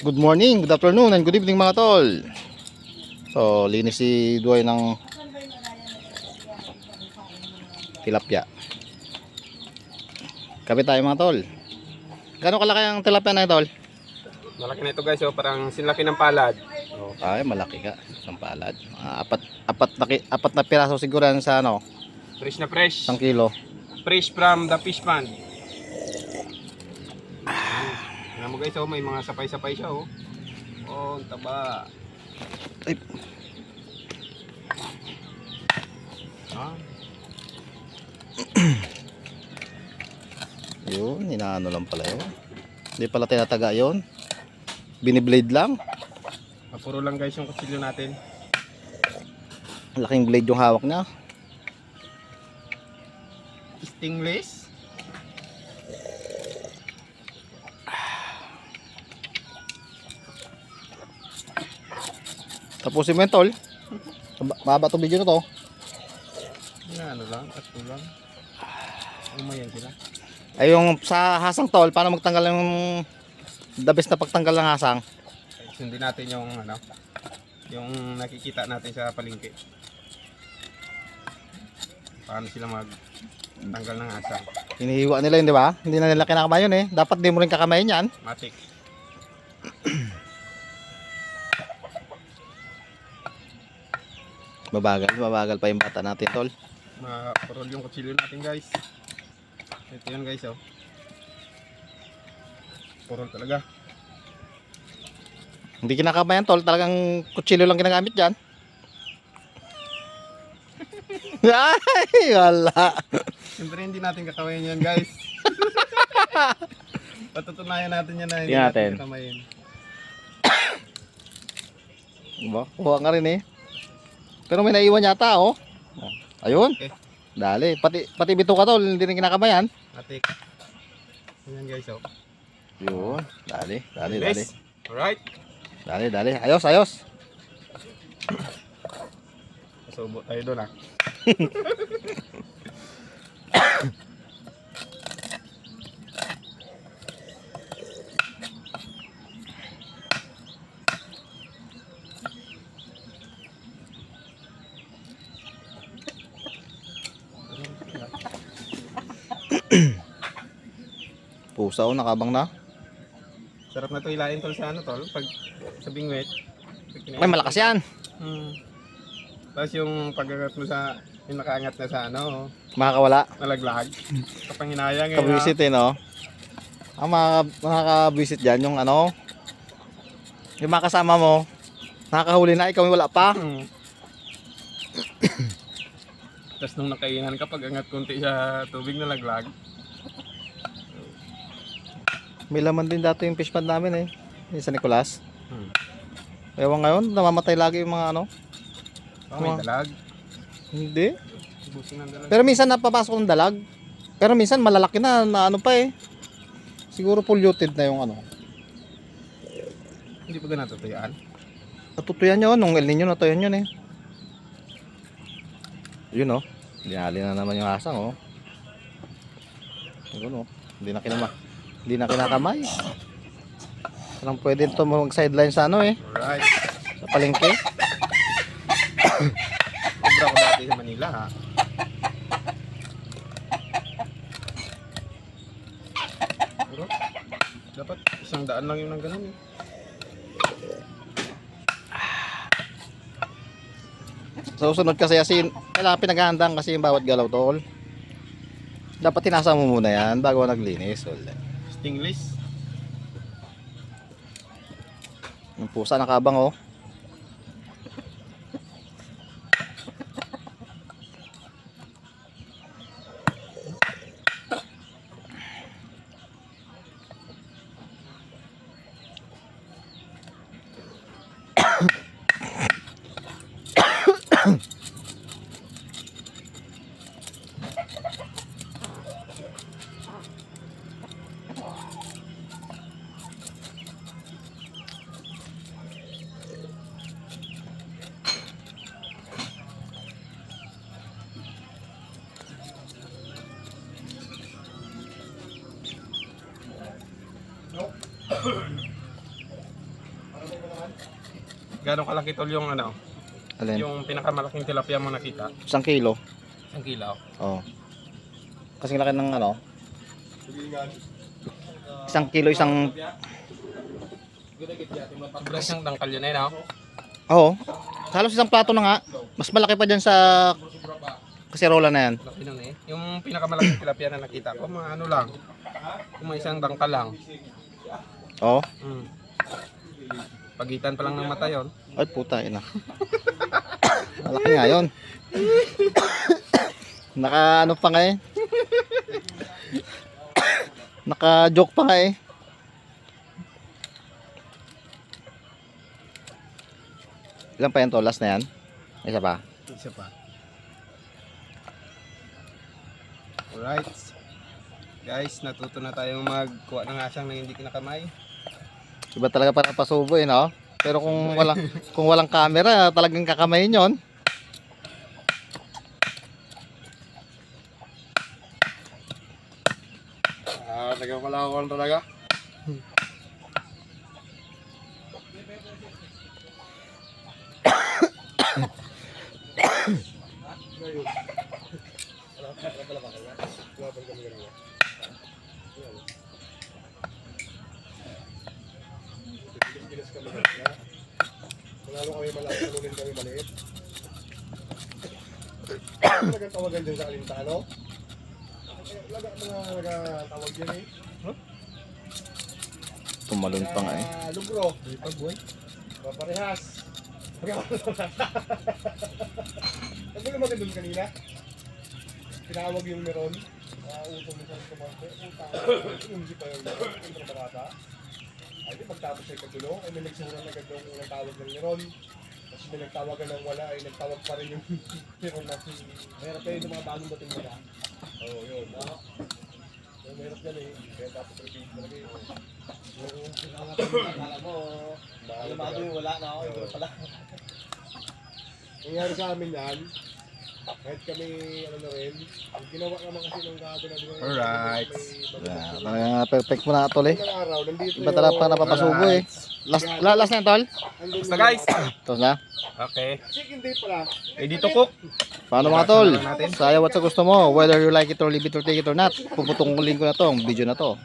Good morning, good afternoon, and good evening mga tol. So, linis si Duay ng tilapia. Kapit tayo mga tol. Gano'ng kalaki ang tilapia na tol? Malaki na ito guys, oh, parang sinlaki ng palad. Oh, ay, malaki ka. Isang palad. Apat na piraso siguro yan sa ano? Fresh na fresh. 1 kilo. Fresh from the fish pond. Ayan mo guys, oh, may mga sapay-sapay siya. Oh, oh, ang taba. Ay, Ah, yun, inaano lang pala yun. Hindi pala tinataga yun. Biniblade lang. puro lang guys yung kutsilyo natin. Laking blade yung hawak niya. Stingless. Tapusin mo yun tol. Mababa itong video na to. Yan, ano lang, tatlo lang. Umayan sila. Ay yung sa hasang tol, paano magtanggal yung the best na pagtanggal ng hasang? Sundin natin yung ano, yung nakikita natin sa palengke. Paano sila magtanggal ng asang. Hinihiwa nila yun, di ba? Hindi na nila kinakamayon eh. Dapat di mo rin kakamayin yan. Matik. Mabagal pa yung bata natin tol. Mapurol yung kutsilyo natin guys. Ito yun guys, oh. Purol talaga. Hindi kinakamayan tol, talagang kutsilyo lang ginagamit dyan. Ay, wala. Siyempre hindi natin kakamayin yan guys. Patutunayan natin yan na hindi Tingnan natin natin. kakamayin. Diba? Kuha nga rin eh. Pero may naiwan yata oh. Ayun. Okay. Dali. Pati bito ka tol, hindi rin kinakamayan. Matik. Yan guys, oh. Yun. Dali. Yes. Alright. Dali. Ayos. Subo tayo doon, ah. Pusa oh, nakabang na. Sarap na ito ilain tol sa ano tol. Pag sa bingwit. Ay, malakas yan. Tapos yung pag-angat mo sa, yung nakaangat na sa ano, Makakawala. nalaglag. Kapanginayang eh. Kabisit eh no. Ang makakabisit dyan yung ano, yung mga kasama mo, nakakahuli na, ikaw yung wala pa. Tapos nung nakainan ka, pag-angat konti sa tubig nalaglag. May laman din dati yung fish pond namin eh, yung sa Nicolas. Ewan ngayon, namamatay lagi yung mga ano. Oh, may dalag. Hindi. Busin ng dalag. Pero minsan napapasok ng dalag. Pero minsan malalaki na ano pa eh. Siguro polluted na yung ano. Hindi pa ganun natutuyaan. Natutuyan yun, nung El Nino natuyan yun eh. Yun oh. Dinali na naman yung asang oh. Yun oh. Hindi na kinakamay. Parang pwede ito mag-sideline sa ano eh. Alright. Sa palengke. Sobra ko dati sa Manila, ha. Pero, dapat 100 lang yung nang ganun eh. Sa susunod kasi kailangan pinaghahandaan kasi yung bawat galaw tol. Dapat tinasa mo muna yan bago naglinis. Stingless. Yung pusa nakabang oh. Gano'ng kalaki tol yung ano? Alin? Yung pinakamalaking tilapia mo nakita? 1 kilo. 1 kilo. Oo. Kasing laki ng ano? 1 kilo, isang... Sobrang siyang dangkal yun eh, no? Oo. Halos isang plato na nga. Mas malaki pa dyan sa kaserola na yan. Laki nun eh. Yung pinakamalaking tilapia na nakita ko, mga ano lang. Yung mga isang dangkal lang. Oo. Mm. Pagitan pa lang ng mata yon. Ay puta, ina. Malaki nga yun. Naka ano pa nga eh. Naka joke pa nga eh. Ilan pa yan to? Last na yan? Isa pa? Isa pa. Alright. Guys, natuto na tayong magkuha ng asang na hindi kinakamay. Iba talaga para pasubo eh, no? Pero kung walang camera, talagang kakamayin yon. Nagpapalawan talaga. Lalo kami malaki, lunin kami maliit. Talagang tawagan dyan sa Alintano. Nagtawag dyan eh. Tumalon pa nga eh. Lugro. Parehas. Ano naman ka doon kanina? Tinawag yung meron. Utong mo sa kumante. Hindi pa yung meron. Yung barata. Ay, di pagtapos ay katulong. Ay, may nagsunan agad yung unang tawag ng meron. Kasi may nagtawagan ng wala ay nagtawag pa rin yung meron na si... Mayroon kayo yung mga bagong dating wala. Oo, yun. Yung mayroon yan eh. Kaya dapat repeat talaga yun. Yung pinangat yung akala mo. Alam mo yung wala na ako. Yung pala. Nangyari sa amin yan. Kahit kami, ano na rin, ginawa naman kasi ng gado na din. Alright. Perfect mo na tol eh. Ng araw, nandito Iba talaga pa napapasubo eh. Last na yan tol? Basta guys. Tapos na? Okay. Chicken day pala. Ready to cook. Paano mga tol? Sayaw at sa gusto mo, whether you like it or leave it or take it or not, puputungkulin ko na to, ang video na to.